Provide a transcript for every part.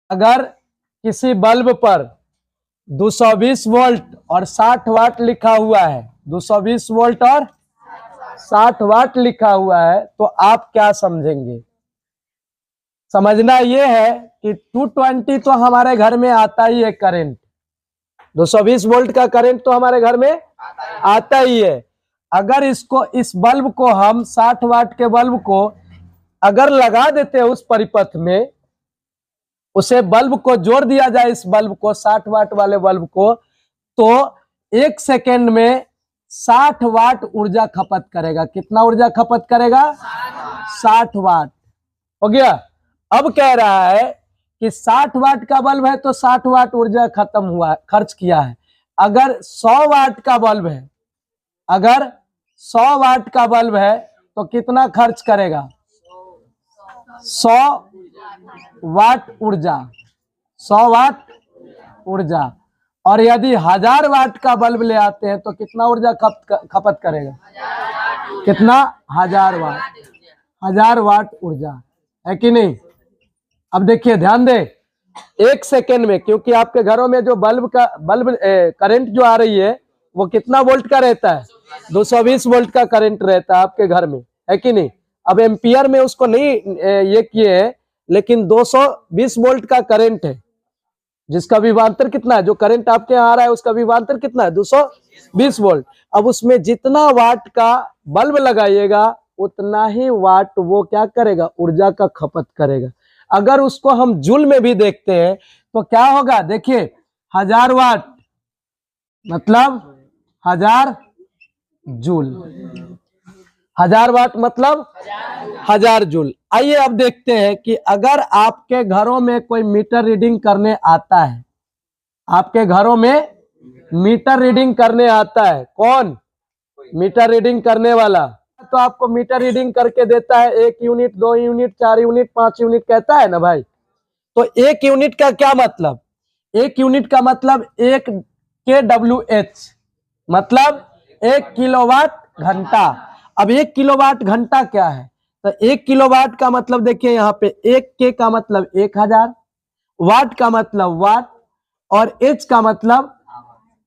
अगर किसी बल्ब पर 220 वोल्ट और 60 वाट लिखा हुआ है, 220 वोल्ट और 60 वाट लिखा हुआ है, तो आप क्या समझेंगे? समझना यह है कि 220 तो हमारे घर में आता ही है करंट, 220 वोल्ट का करंट तो हमारे घर में आता ही है। अगर इस बल्ब को हम 60 वाट के बल्ब को अगर लगा देते हैं उस परिपथ में, उसे बल्ब को जोड़ दिया जाए, इस बल्ब को 60 वाट वाले बल्ब को, तो 1 सेकेंड में 60 वाट ऊर्जा खपत करेगा। कितना ऊर्जा खपत करेगा? 60 वाट। हो गया। अब कह रहा है कि 60 वाट का बल्ब है तो 60 वाट ऊर्जा खत्म हुआ, खर्च किया है। अगर 100 वाट का बल्ब है, अगर 100 वाट का बल्ब है तो कितना खर्च करेगा? 100 वाट ऊर्जा, 100 वाट ऊर्जा। और यदि 1000 वाट का बल्ब ले आते हैं तो कितना ऊर्जा खपत करेगा? कितना? 1000 वाट। 1000 वाट ऊर्जा है कि नहीं? अब देखिए, ध्यान दे, 1 सेकेंड में, क्योंकि आपके घरों में जो बल्ब करंट जो आ रही है वो कितना वोल्ट का रहता है? 220 वोल्ट का करंट रहता है आपके घर में, है कि नहीं? अब एम्पियर में उसको नहीं ये किए है, लेकिन 220 वोल्ट का करंट है, जिसका विभवांतर कितना है? जो करंट आपके यहाँ आ रहा है उसका विभवांतर कितना है? 220 वोल्ट। अब उसमें जितना वाट का बल्ब लगाइएगा उतना ही वाट वो क्या करेगा? ऊर्जा का खपत करेगा। अगर उसको हम जूल में भी देखते हैं तो क्या होगा? देखिए, 1000 वाट मतलब 1000 जूल, 1000 वाट मतलब 1000 जूल। आइए अब देखते हैं कि अगर आपके घरों में कोई मीटर रीडिंग करने आता है, आपके घरों में मीटर रीडिंग करने आता है, कौन? मीटर रीडिंग करने वाला, तो आपको मीटर रीडिंग करके देता है 1 यूनिट, 2 यूनिट, 4 यूनिट, 5 यूनिट कहता है ना भाई। तो 1 यूनिट का क्या मतलब? 1 यूनिट का मतलब 1 kWh, मतलब 1 किलोवाट घंटा। अब 1 किलोवाट घंटा क्या है? तो 1 किलोवाट का मतलब देखिए यहाँ पे 1 के का मतलब 1000, वाट का मतलब वाट, और एच का मतलब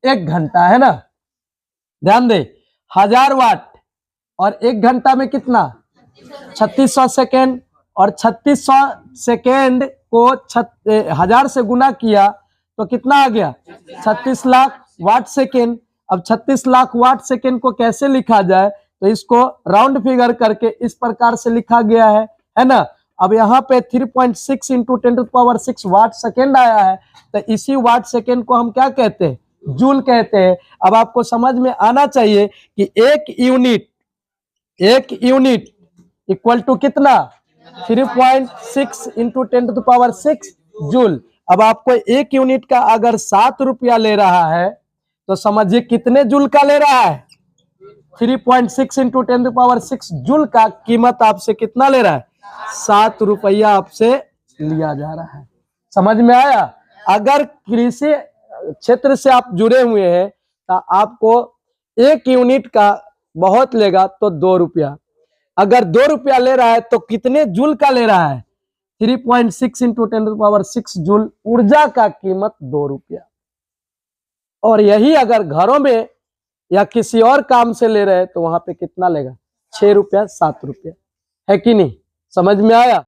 1 घंटा, है ना? ध्यान दे, 1000 वाट और 1 घंटा में कितना? 3600 सेकेंड। और 3600 सेकेंड को 1000 से गुना किया तो कितना आ गया? 36 लाख वाट सेकेंड। अब 36 लाख वाट सेकेंड को कैसे लिखा जाए? तो इसको राउंड फिगर करके इस प्रकार से लिखा गया है ना? अब यहाँ पे 3.6 इंटू 10⁻6 वाट सेकेंड आया है, तो इसी वाट सेकेंड को हम क्या कहते हैं? जूल कहते हैं। अब आपको समझ में आना चाहिए कि 1 यूनिट इक्वल टू कितना? 3.6 इंटू 10⁻6 जूल। अब आपको 1 यूनिट का अगर 7 रुपया ले रहा है तो समझिए कितने जूल का ले रहा है? 3.6 इंटू 10⁻6 जूल का कीमत आपसे कितना ले रहा है? 7 रुपया आपसे लिया जा रहा है। समझ में आया? अगर कृषि क्षेत्र से आप जुड़े हुए हैं तो आपको 1 यूनिट का बहुत लेगा तो 2 रुपया। अगर 2 रुपया ले रहा है तो कितने जूल का ले रहा है? 3.6 इंटू 10⁻6 जूल। ऊर्जा का कीमत 2 रुपया। और यही अगर घरों में या किसी और काम से ले रहे हैं तो वहां पे कितना लेगा? 6 रुपया, 7 रुपया, है कि नहीं? समझ में आया?